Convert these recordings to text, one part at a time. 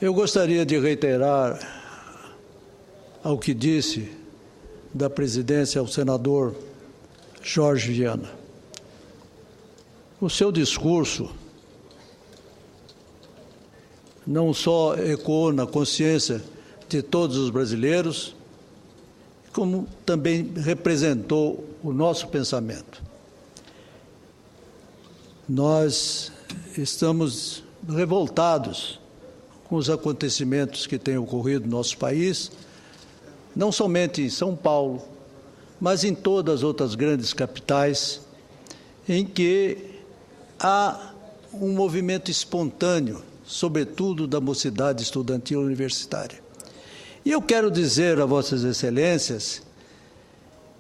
Eu gostaria de reiterar ao que disse da presidência ao senador Jorge Viana. O seu discurso não só ecoou na consciência de todos os brasileiros, como também representou o nosso pensamento. Nós estamos revoltados com os acontecimentos que têm ocorrido no nosso país, não somente em São Paulo, mas em todas as outras grandes capitais, em que há um movimento espontâneo, sobretudo da mocidade estudantil universitária. E eu quero dizer a Vossas Excelências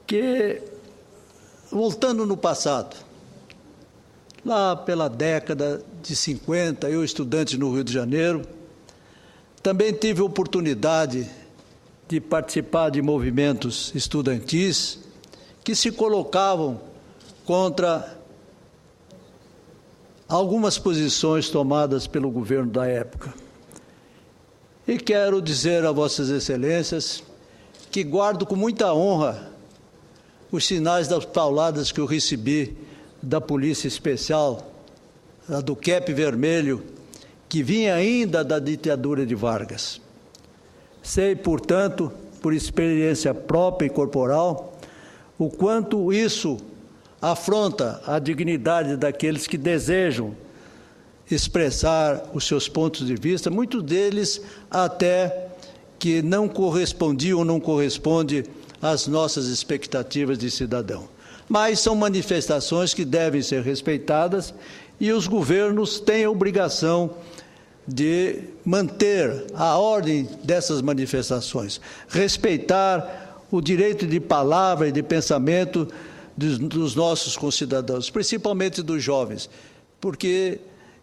que, voltando no passado, lá pela década de 50, eu, estudante no Rio de Janeiro, também tive a oportunidade de participar de movimentos estudantis que se colocavam contra algumas posições tomadas pelo governo da época. E quero dizer a Vossas Excelências que guardo com muita honra os sinais das pauladas que eu recebi da Polícia Especial, do Cap Vermelho, que vinha ainda da ditadura de Vargas. Sei, portanto, por experiência própria e corporal, o quanto isso afronta a dignidade daqueles que desejam expressar os seus pontos de vista, muitos deles até que não correspondiam ou não correspondem às nossas expectativas de cidadão. Mas são manifestações que devem ser respeitadas e os governos têm a obrigação de manter a ordem dessas manifestações, respeitar o direito de palavra e de pensamento dos nossos concidadãos, principalmente dos jovens, porque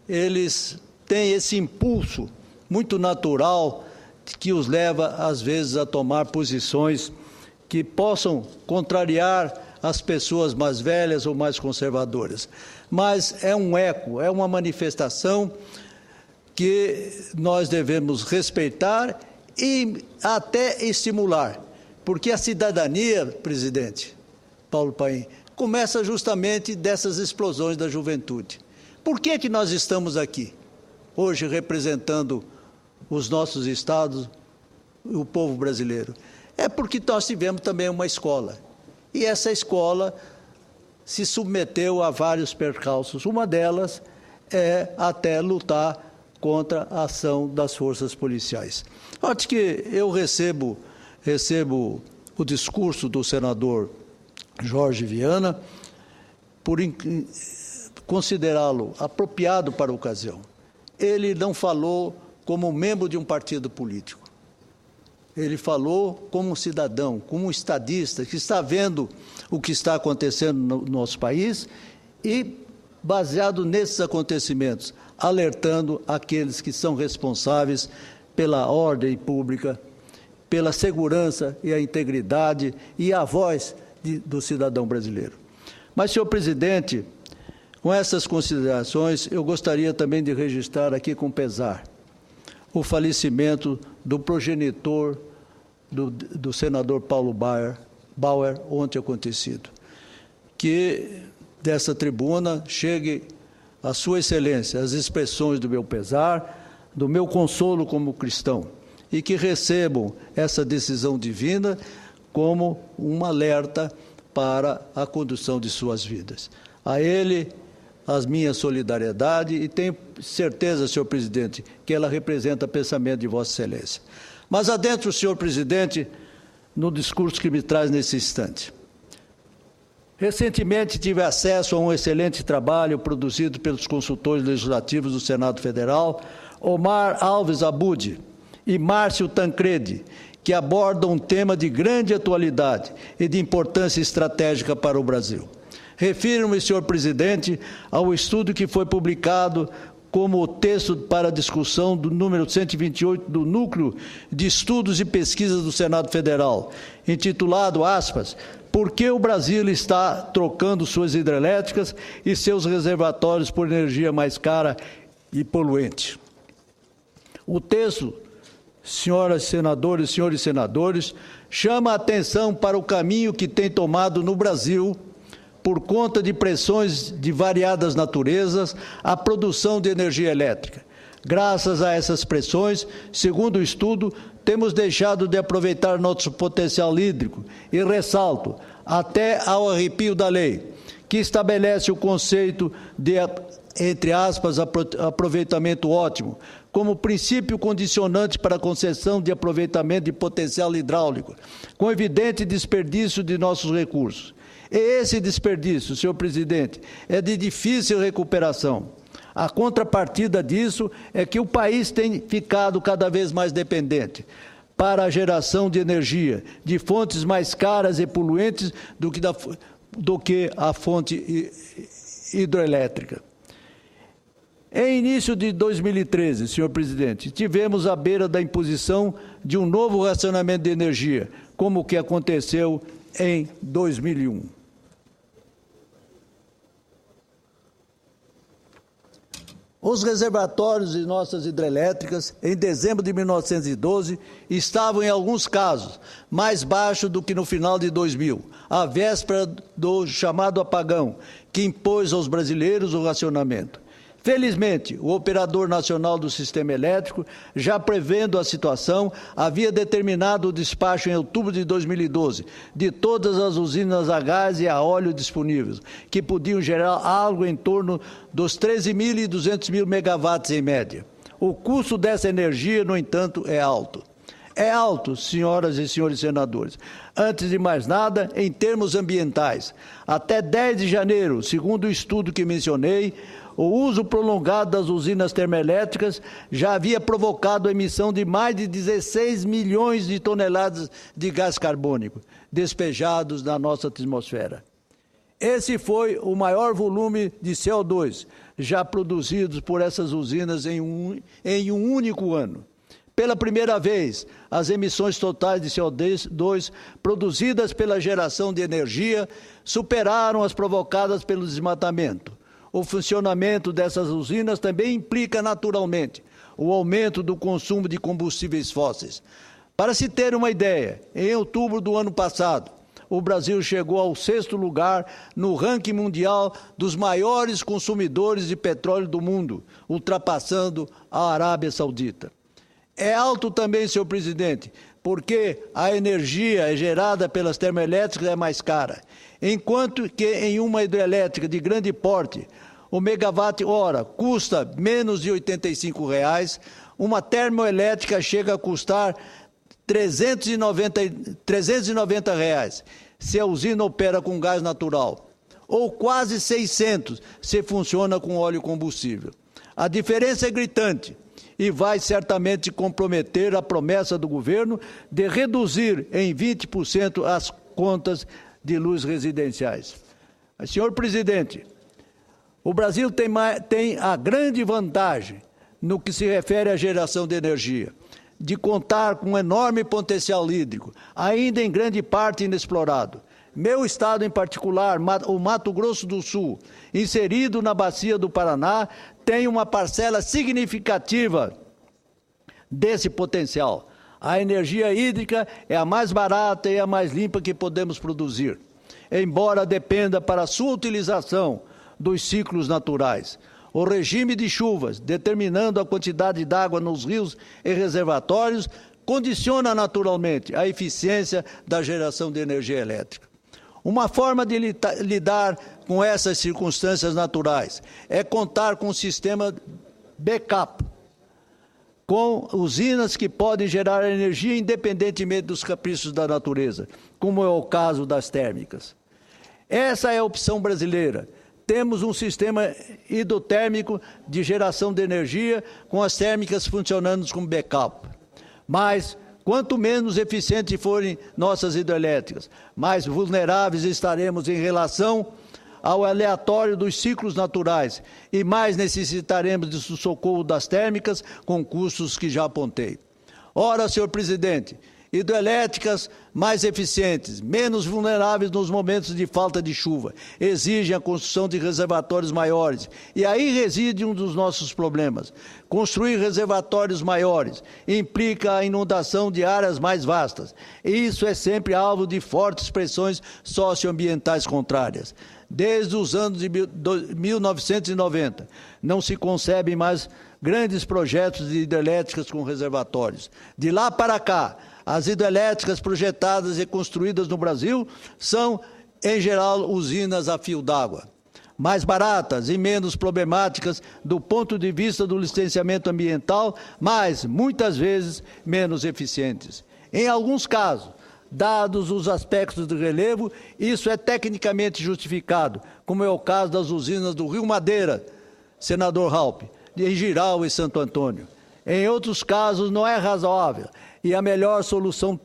eles têm esse impulso muito natural que os leva, às vezes, a tomar posições que possam contrariar as pessoas mais velhas ou mais conservadoras. Mas é um eco, é uma manifestação que nós devemos respeitar e até estimular, porque a cidadania, presidente Paulo Paim, começa justamente dessas explosões da juventude. Por que nós estamos aqui, hoje, representando os nossos estados e o povo brasileiro? É porque nós tivemos também uma escola, e essa escola se submeteu a vários percalços. Uma delas é até lutar contra a ação das forças policiais. Acho que eu recebo o discurso do senador Jorge Viana por considerá-lo apropriado para a ocasião. Ele não falou como membro de um partido político. Ele falou como um cidadão, como um estadista, que está vendo o que está acontecendo no nosso país e, baseado nesses acontecimentos, alertando aqueles que são responsáveis pela ordem pública, pela segurança e a integridade e a voz do cidadão brasileiro. Mas, senhor presidente, com essas considerações, eu gostaria também de registrar aqui com pesar o falecimento do progenitor do senador Paulo Bauer, ontem acontecido. Que dessa tribuna chegue a Sua Excelência as expressões do meu pesar, do meu consolo como cristão, e que recebam essa decisão divina como um alerta para a condução de suas vidas. A ele, a minha solidariedade, e tenho certeza, senhor presidente, que ela representa o pensamento de Vossa Excelência. Mas adentro, senhor presidente, no discurso que me traz nesse instante. Recentemente tive acesso a um excelente trabalho produzido pelos consultores legislativos do Senado Federal, Omar Alves Abud e Márcio Tancredi, que abordam um tema de grande atualidade e de importância estratégica para o Brasil. Refiro-me, senhor presidente, ao estudo que foi publicado como o texto para discussão do número 128 do Núcleo de Estudos e Pesquisas do Senado Federal, intitulado, aspas, "Por que o Brasil está trocando suas hidrelétricas e seus reservatórios por energia mais cara e poluente?" O texto, senhoras senadores, senhores senadores, chama a atenção para o caminho que tem tomado no Brasil, por conta de pressões de variadas naturezas, a produção de energia elétrica. Graças a essas pressões, segundo o estudo, temos deixado de aproveitar nosso potencial hídrico e ressalto, até ao arrepio da lei, que estabelece o conceito de, entre aspas, aproveitamento ótimo, como princípio condicionante para a concessão de aproveitamento de potencial hidráulico, com evidente desperdício de nossos recursos. E esse desperdício, senhor presidente, é de difícil recuperação. A contrapartida disso é que o país tem ficado cada vez mais dependente para a geração de energia de fontes mais caras e poluentes do que a fonte hidroelétrica. Em início de 2013, senhor presidente, tivemos à beira da imposição de um novo racionamento de energia, como o que aconteceu em 2001. Os reservatórios de nossas hidrelétricas, em dezembro de 1912, estavam, em alguns casos, mais baixos do que no final de 2000, à véspera do chamado apagão, que impôs aos brasileiros o racionamento. Felizmente, o operador nacional do sistema elétrico, já prevendo a situação, havia determinado o despacho em outubro de 2012 de todas as usinas a gás e a óleo disponíveis, que podiam gerar algo em torno dos 13.200 megawatts em média. O custo dessa energia, no entanto, é alto. É alto, senhoras e senhores senadores. Antes de mais nada, em termos ambientais. Até 10 de janeiro, segundo o estudo que mencionei, o uso prolongado das usinas termoelétricas já havia provocado a emissão de mais de 16 milhões de toneladas de gás carbônico despejados na nossa atmosfera. Esse foi o maior volume de CO2 já produzidos por essas usinas em um único ano. Pela primeira vez, as emissões totais de CO2 produzidas pela geração de energia superaram as provocadas pelo desmatamento. O funcionamento dessas usinas também implica, naturalmente, o aumento do consumo de combustíveis fósseis. Para se ter uma ideia, em outubro do ano passado, o Brasil chegou ao 6º lugar no ranking mundial dos maiores consumidores de petróleo do mundo, ultrapassando a Arábia Saudita. É alto também, senhor presidente, porque a energia gerada pelas termoelétricas é mais cara, enquanto que em uma hidrelétrica de grande porte, o megawatt-hora custa menos de R$ 85, uma termoelétrica chega a custar R$ 390 se a usina opera com gás natural, ou quase 600 se funciona com óleo combustível. A diferença é gritante e vai certamente comprometer a promessa do governo de reduzir em 20% as contas de luz residenciais. Mas, senhor presidente, o Brasil tem a grande vantagem, no que se refere à geração de energia, de contar com um enorme potencial hídrico, ainda em grande parte inexplorado. Meu estado em particular, o Mato Grosso do Sul, inserido na bacia do Paraná, tem uma parcela significativa desse potencial. A energia hídrica é a mais barata e a mais limpa que podemos produzir, embora dependa para a sua utilização dos ciclos naturais. O regime de chuvas, determinando a quantidade de água nos rios e reservatórios, condiciona naturalmente a eficiência da geração de energia elétrica. Uma forma de lidar com essas circunstâncias naturais é contar com um sistema backup, com usinas que podem gerar energia independentemente dos caprichos da natureza, como é o caso das térmicas. Essa é a opção brasileira. Temos um sistema hidrotérmico de geração de energia com as térmicas funcionando como backup. Mas, quanto menos eficientes forem nossas hidrelétricas, mais vulneráveis estaremos em relação ao aleatório dos ciclos naturais e mais necessitaremos do socorro das térmicas com custos que já apontei. Ora, senhor presidente, Hidrelétricas mais eficientes, menos vulneráveis nos momentos de falta de chuva, exigem a construção de reservatórios maiores. E aí reside um dos nossos problemas. Construir reservatórios maiores implica a inundação de áreas mais vastas. E isso é sempre alvo de fortes pressões socioambientais contrárias. Desde os anos de 1990, não se concebem mais grandes projetos de hidrelétricas com reservatórios. De lá para cá, as hidrelétricas projetadas e construídas no Brasil são, em geral, usinas a fio d'água, mais baratas e menos problemáticas do ponto de vista do licenciamento ambiental, mas, muitas vezes, menos eficientes. Em alguns casos, dados os aspectos de relevo, isso é tecnicamente justificado, como é o caso das usinas do Rio Madeira, senador Raupp, em Jirau e Santo Antônio. Em outros casos, não é razoável, e a melhor solução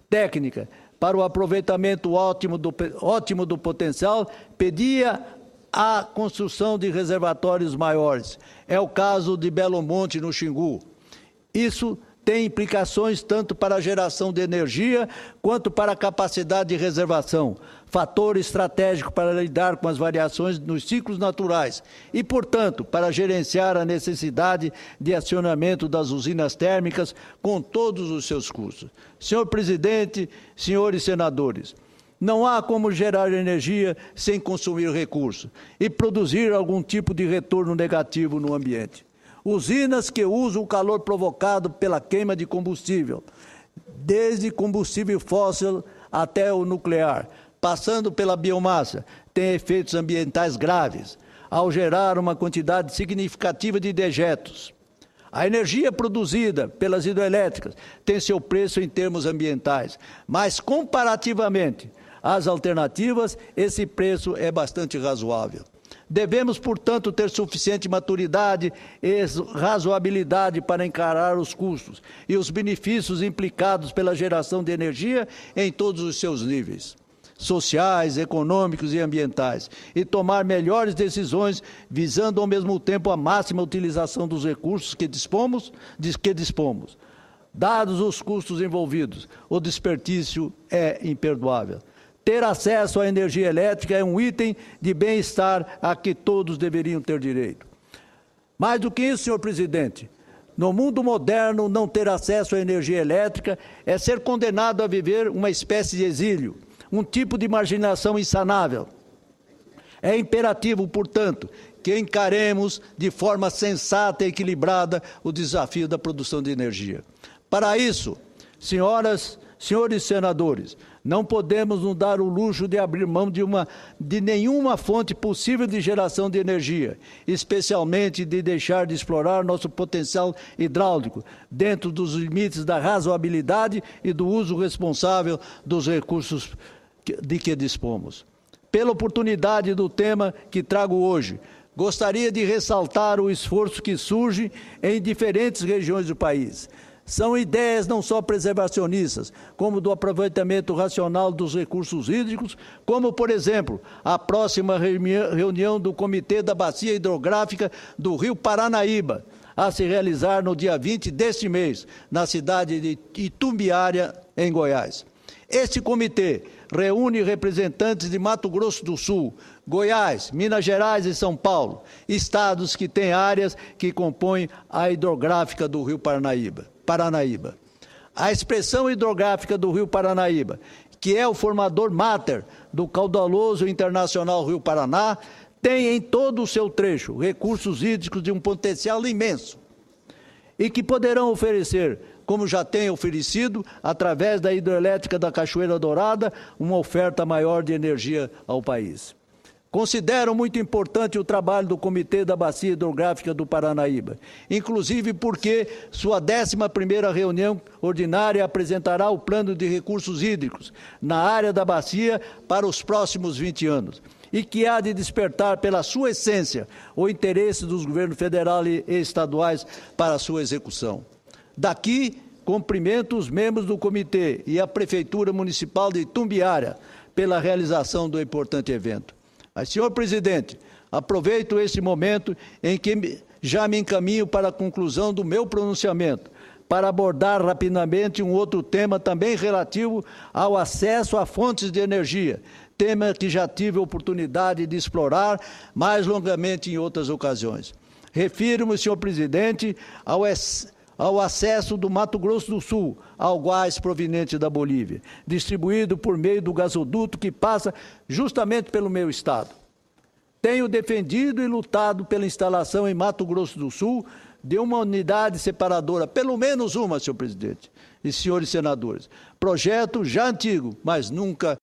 técnica para o aproveitamento ótimo do potencial pedia a construção de reservatórios maiores. É o caso de Belo Monte, no Xingu. Isso tem implicações tanto para a geração de energia quanto para a capacidade de reservação, fator estratégico para lidar com as variações nos ciclos naturais e, portanto, para gerenciar a necessidade de acionamento das usinas térmicas com todos os seus custos. Senhor presidente, senhores senadores, não há como gerar energia sem consumir recursos e produzir algum tipo de retorno negativo no ambiente. Usinas que usam o calor provocado pela queima de combustível, desde combustível fóssil até o nuclear, passando pela biomassa, têm efeitos ambientais graves, ao gerar uma quantidade significativa de dejetos. A energia produzida pelas hidrelétricas tem seu preço em termos ambientais, mas comparativamente às alternativas, esse preço é bastante razoável. Devemos, portanto, ter suficiente maturidade e razoabilidade para encarar os custos e os benefícios implicados pela geração de energia em todos os seus níveis, sociais, econômicos e ambientais, e tomar melhores decisões, visando ao mesmo tempo a máxima utilização dos recursos que dispomos. Dados os custos envolvidos, o desperdício é imperdoável. Ter acesso à energia elétrica é um item de bem-estar a que todos deveriam ter direito. Mais do que isso, senhor presidente, no mundo moderno, não ter acesso à energia elétrica é ser condenado a viver uma espécie de exílio, um tipo de marginação insanável. É imperativo, portanto, que encaremos de forma sensata e equilibrada o desafio da produção de energia. Para isso, senhores senadores, não podemos nos dar o luxo de abrir mão de nenhuma fonte possível de geração de energia, especialmente de deixar de explorar nosso potencial hidráulico, dentro dos limites da razoabilidade e do uso responsável dos recursos de que dispomos. Pela oportunidade do tema que trago hoje, gostaria de ressaltar o esforço que surge em diferentes regiões do país. São ideias não só preservacionistas, como do aproveitamento racional dos recursos hídricos, como, por exemplo, a próxima reunião do Comitê da Bacia Hidrográfica do Rio Paranaíba, a se realizar no dia 20 deste mês, na cidade de Itumbiara, em Goiás. Este comitê reúne representantes de Mato Grosso do Sul, Goiás, Minas Gerais e São Paulo, estados que têm áreas que compõem a hidrográfica do Rio Paranaíba. A expressão hidrográfica do Rio Paranaíba, que é o formador máter do caudaloso internacional Rio Paraná, tem em todo o seu trecho recursos hídricos de um potencial imenso e que poderão oferecer, como já tem oferecido, através da hidrelétrica da Cachoeira Dourada, uma oferta maior de energia ao país. Considero muito importante o trabalho do Comitê da Bacia Hidrográfica do Paranaíba, inclusive porque sua 11ª reunião ordinária apresentará o plano de recursos hídricos na área da bacia para os próximos 20 anos, e que há de despertar pela sua essência o interesse dos governos federal e estaduais para a sua execução. Daqui, cumprimento os membros do comitê e a Prefeitura Municipal de Itumbiara pela realização do importante evento. Mas, senhor presidente, aproveito este momento em que já me encaminho para a conclusão do meu pronunciamento, para abordar rapidamente um outro tema também relativo ao acesso a fontes de energia, tema que já tive a oportunidade de explorar mais longamente em outras ocasiões. Refiro-me, senhor presidente, ao acesso do Mato Grosso do Sul ao gás proveniente da Bolívia, distribuído por meio do gasoduto que passa justamente pelo meu estado. Tenho defendido e lutado pela instalação em Mato Grosso do Sul de uma unidade separadora, pelo menos uma, senhor presidente e senhores senadores. Projeto já antigo, mas nunca